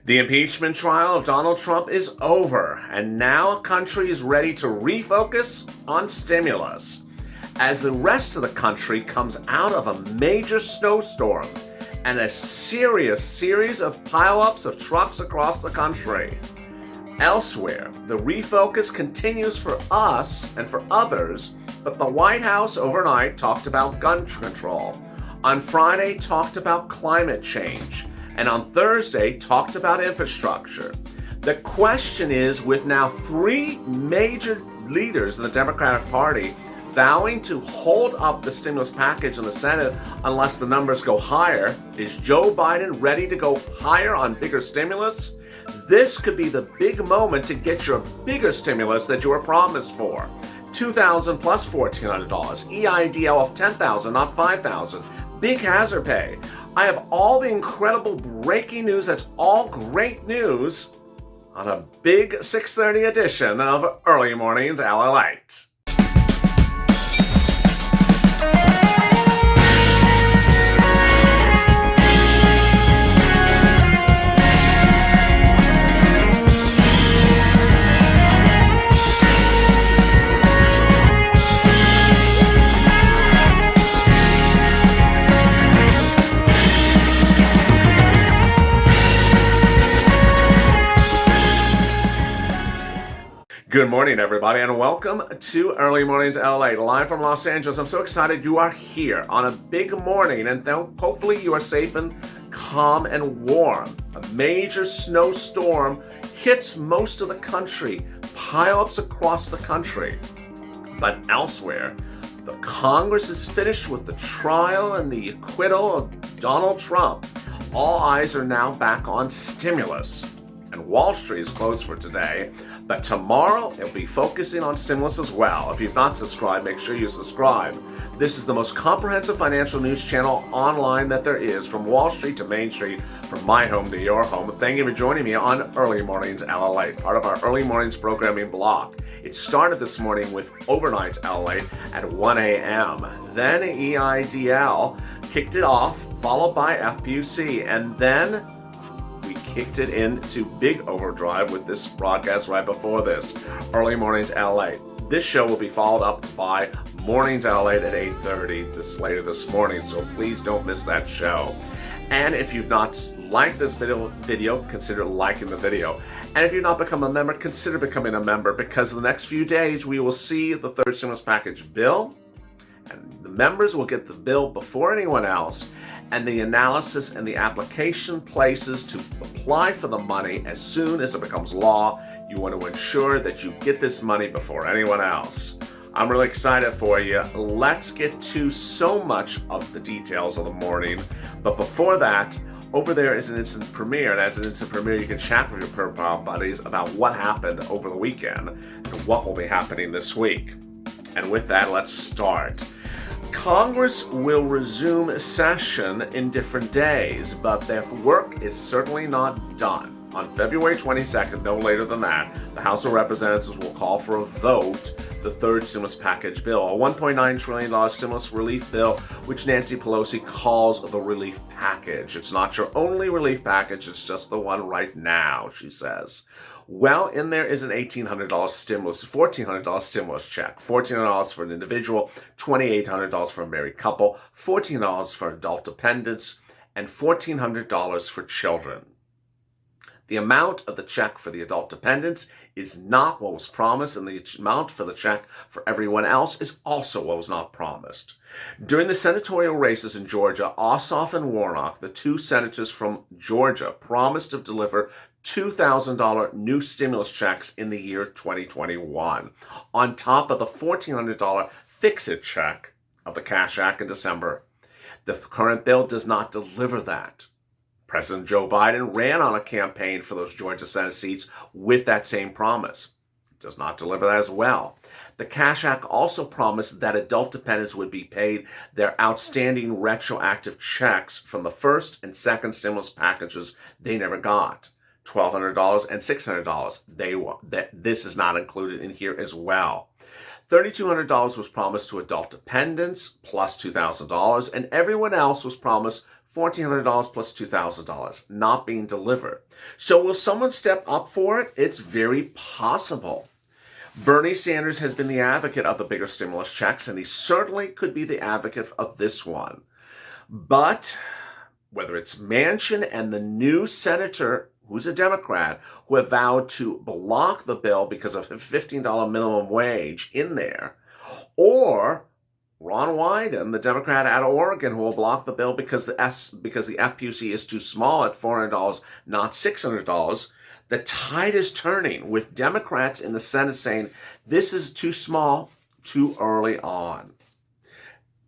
The impeachment trial of Donald Trump is over, and now the country is ready to refocus on stimulus. As the rest of the country comes out of a major snowstorm and a serious series of pileups of trucks across the country. Elsewhere, the refocus continues for us and for others, but the White House overnight talked about gun control. On Friday, talked about climate change. And on Thursday, talked about infrastructure. The question is, with now three major leaders in the Democratic Party vowing to hold up the stimulus package in the Senate unless the numbers go higher, is Joe Biden ready to go higher on bigger stimulus? This could be the big moment to get your bigger stimulus that you were promised for. $2,000 plus $1,400, EIDL of $10,000, not $5,000, big hazard pay. I have all the incredible breaking news that's all great news on a big 6:30 edition of Early Mornings LALATE. Good morning, everybody, and welcome to Early Mornings LA, live from Los Angeles. I'm so excited you are here on a big morning, and hopefully you are safe and calm and warm. A major snowstorm hits most of the country, pileups across the country. But elsewhere, the Congress is finished with the trial and the acquittal of Donald Trump. All eyes are now back on stimulus. And Wall Street is closed for today, but tomorrow it'll be focusing on stimulus as well. If you've not subscribed, make sure you subscribe. This is the most comprehensive financial news channel online that there is, from Wall Street to Main Street, from my home to your home. Thank you for joining me on Early Mornings LALATE, part of our Early Mornings programming block. It started this morning with Overnight LALATE at 1 a.m. Then EIDL kicked it off, followed by FPUC, and then we kicked it into big overdrive with this broadcast right before this, Early Mornings LALATE. This show will be followed up by Mornings LALATE at 8:30 later this morning, so please don't miss that show. And if you've not liked this video, consider liking the video. And if you've not become a member, consider becoming a member, because in the next few days we will see the third stimulus package bill, and the members will get the bill before anyone else, and the analysis and the application places to apply for the money as soon as it becomes law. You want to ensure that you get this money before anyone else. I'm really excited for you. Let's get to so much of the details of the morning. But before that, over there is an instant premiere, and as an instant premiere, you can chat with your profile buddies about what happened over the weekend and what will be happening this week. And with that, let's start. Congress will resume session in different days, but their work is certainly not done. On February 22nd, no later than that, the House of Representatives will call for a vote the third stimulus package bill, a $1.9 trillion stimulus relief bill, which Nancy Pelosi calls the relief package. It's not your only relief package, it's just the one right now, she says. Well, in there is an $1,800 stimulus, $1,400 stimulus check, $1,400 for an individual, $2,800 for a married couple, $1,400 for adult dependents, and $1,400 for children. The amount of the check for the adult dependents is not what was promised, and the amount for the check for everyone else is also what was not promised. During the senatorial races in Georgia, Ossoff and Warnock, the two senators from Georgia, promised to deliver $2,000 new stimulus checks in the year 2021, on top of the $1,400 fix-it check of the Cash Act in December. The current bill does not deliver that. President Joe Biden ran on a campaign for those Georgia Senate seats with that same promise. It does not deliver that as well. The Cash Act also promised that adult dependents would be paid their outstanding retroactive checks from the first and second stimulus packages they never got. $1,200 and $600. This is not included in here as well. $3,200 was promised to adult dependents, plus $2,000, and everyone else was promised $1,400 plus $2,000 not being delivered. So will someone step up for it? It's very possible. Bernie Sanders has been the advocate of the bigger stimulus checks, and he certainly could be the advocate of this one. But whether it's Manchin and the new senator, who's a Democrat, who have vowed to block the bill because of a $15 minimum wage in there, or Ron Wyden, the Democrat out of Oregon, who will block the bill because the FPUC is too small at $400, not $600, the tide is turning with Democrats in the Senate saying this is too small, too early on.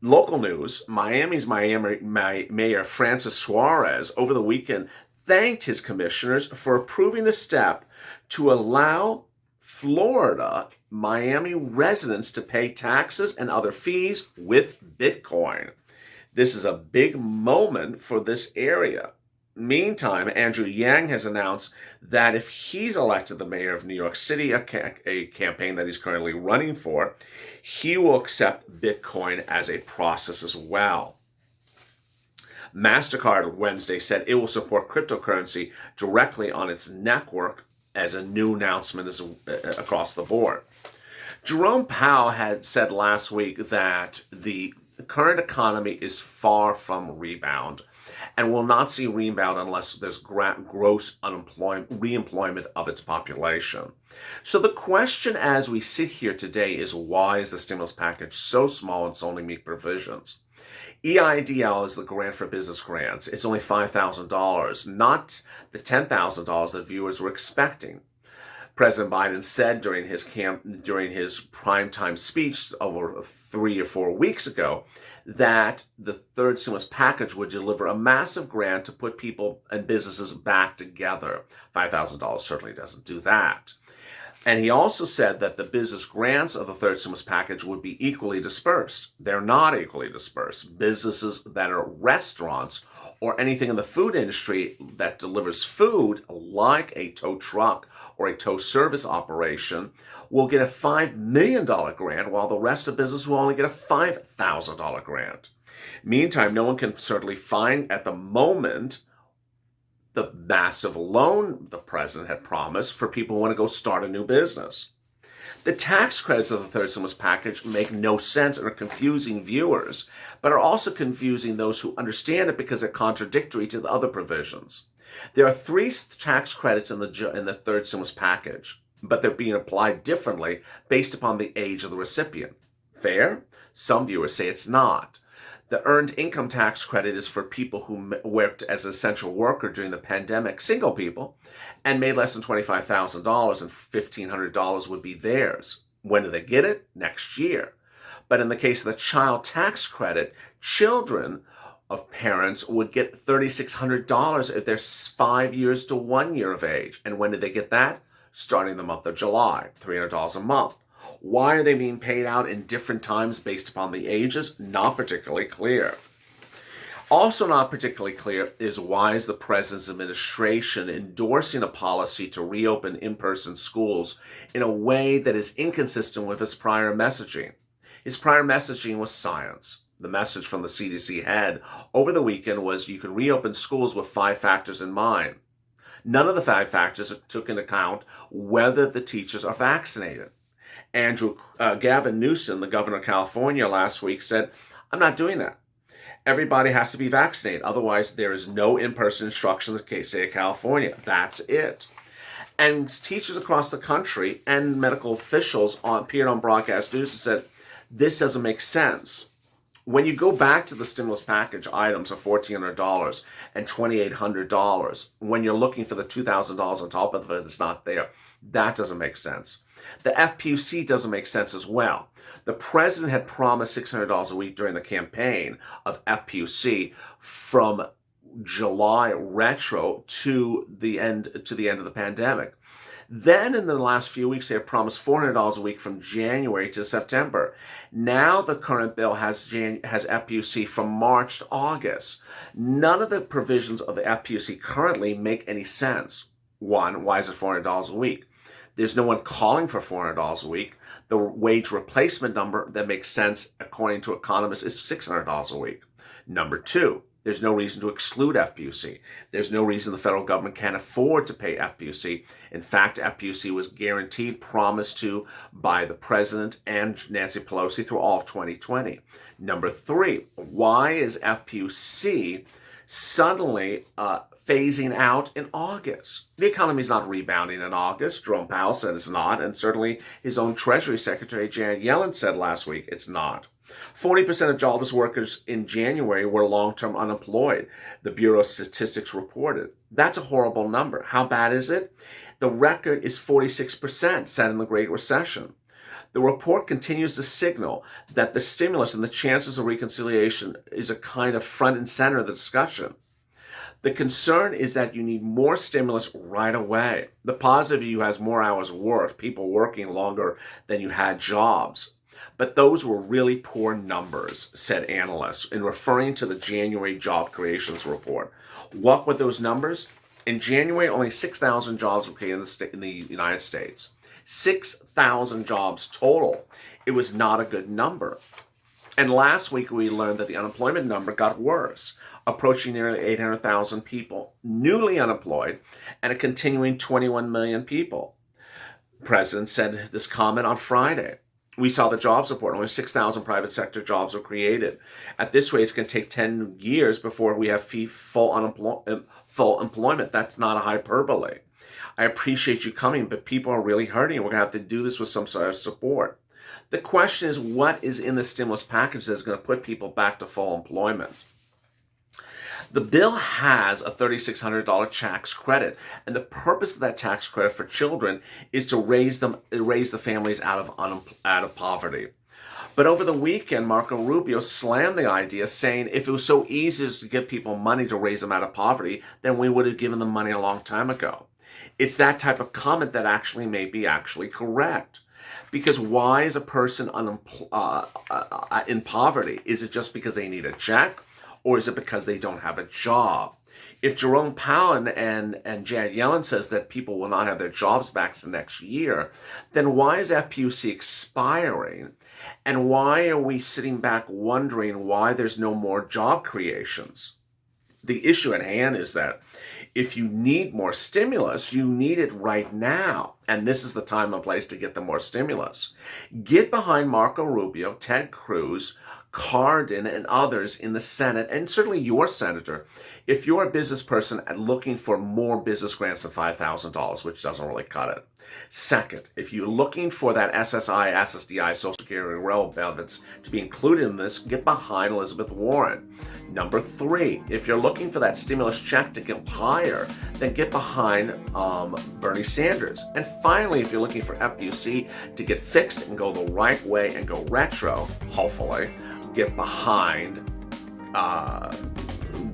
Local news, Miami's Mayor Francis Suarez over the weekend thanked his commissioners for approving the step to allow Florida Miami residents to pay taxes and other fees with Bitcoin. This is a big moment for this area. Meantime, Andrew Yang has announced that if he's elected the mayor of New York City, a campaign that he's currently running for, he will accept Bitcoin as a process as well. MasterCard Wednesday said it will support cryptocurrency directly on its network as a new announcement across the board. Jerome Powell had said last week that the current economy is far from rebound and will not see rebound unless there's gross reemployment of its population. So the question as we sit here today is, why is the stimulus package so small and so only meet provisions? EIDL is the grant for business grants. It's only $5,000, not the $10,000 that viewers were expecting. President Biden said during his primetime speech over 3 or 4 weeks ago that the third stimulus package would deliver a massive grant to put people and businesses back together. $5,000 certainly doesn't do that. And he also said that the business grants of the third stimulus package would be equally dispersed. They're not equally dispersed. Businesses that are restaurants or anything in the food industry that delivers food, like a tow truck or a tow service operation, will get a $5 million grant, while the rest of business will only get a $5,000 grant. Meantime, no one can certainly find at the moment the massive loan the president had promised for people who want to go start a new business. The tax credits of the third stimulus package make no sense and are confusing viewers, but are also confusing those who understand it because they're contradictory to the other provisions. There are 3 tax credits in the third stimulus package, but they're being applied differently based upon the age of the recipient. Fair? Some viewers say it's not. The earned income tax credit is for people who worked as an essential worker during the pandemic, single people, and made less than $25,000, and $1,500 would be theirs. When do they get it? Next year. But in the case of the child tax credit, children of parents would get $3,600 if they're 5 years to 1 year of age. And when did they get that? Starting the month of July, $300 a month. Why are they being paid out in different times based upon the ages? Not particularly clear. Also not particularly clear is, why is the president's administration endorsing a policy to reopen in-person schools in a way that is inconsistent with his prior messaging? His prior messaging was science. The message from the CDC head over the weekend was you can reopen schools with 5 factors in mind. None of the 5 factors took into account whether the teachers are vaccinated. Gavin Newsom, the governor of California, last week said, I'm not doing that. Everybody has to be vaccinated. Otherwise, there is no in-person instruction in the state of California. That's it. And teachers across the country and medical officials appeared on broadcast news and said, this doesn't make sense. When you go back to the stimulus package items of $1,400 and $2,800, when you're looking for the $2,000 on top of it, it's not there. That doesn't make sense. The FPUC doesn't make sense as well. The president had promised $600 a week during the campaign of FPUC from July retro to the end of the pandemic. Then in the last few weeks, they have promised $400 a week from January to September. Now the current bill has FPUC from March to August. None of the provisions of the FPUC currently make any sense. One, why is it $400 a week? There's no one calling for $400 a week. The wage replacement number that makes sense, according to economists, is $600 a week. Number 2, There's no reason to exclude FPUC. There's no reason the federal government can't afford to pay FPUC. In fact, FPUC was guaranteed, promised to by the president and Nancy Pelosi through all of 2020. Number three, why is FPUC suddenly phasing out in August? The economy is not rebounding in August. Jerome Powell said it's not, and certainly his own Treasury Secretary Janet Yellen said last week it's not. 40% of jobless workers in January were long-term unemployed, the Bureau of Statistics reported. That's a horrible number. How bad is it? The record is 46% set in the Great Recession. The report continues to signal that the stimulus and the chances of reconciliation is a kind of front and center of the discussion. The concern is that you need more stimulus right away. The positive view has more hours worked, people working longer than you had jobs. But those were really poor numbers, said analysts, in referring to the January job creations report. What were those numbers? In January, only 6,000 jobs were created in the United States. 6,000 jobs total. It was not a good number. And last week, we learned that the unemployment number got worse, approaching nearly 800,000 people newly unemployed and a continuing 21 million people. The president said this comment on Friday. We saw the jobs report. Only 6,000 private sector jobs were created. At this rate, it's going to take 10 years before we have full employment. That's not a hyperbole. I appreciate you coming, but people are really hurting. We're going to have to do this with some sort of support. The question is, what is in the stimulus package that's going to put people back to full employment? The bill has a $3,600 tax credit, and the purpose of that tax credit for children is to raise the families out of poverty. But over the weekend, Marco Rubio slammed the idea, saying if it was so easy to give people money to raise them out of poverty, then we would have given them money a long time ago. It's that type of comment that actually may be actually correct. Because why is a person in poverty? Is it just because they need a check? Or is it because they don't have a job? If Jerome Powell and Janet Yellen says that people will not have their jobs back to next year, then why is FPUC expiring? And why are we sitting back wondering why there's no more job creations? The issue at hand is that if you need more stimulus, you need it right now. And this is the time and place to get the more stimulus. Get behind Marco Rubio, Ted Cruz, Cardin, and others in the Senate, and certainly your senator, if you're a business person and looking for more business grants than $5,000, which doesn't really cut it. Second, if you're looking for that SSI, SSDI, Social Security, and railroad benefits to be included in this, get behind Elizabeth Warren. Number three, if you're looking for that stimulus check to get higher, then get behind Bernie Sanders. And finally, if you're looking for FPUC to get fixed and go the right way and go retro, hopefully, get behind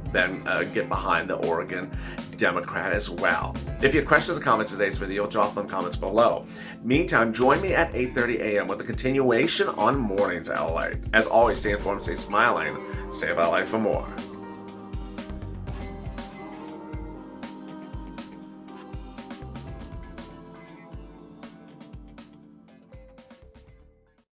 the Oregon Democrat as well. If you have questions or comments in today's video, drop them in comments below. Meantime, join me at 8:30 a.m. with a continuation on Mornings LA. As always, stay informed, stay smiling, stay LA for more.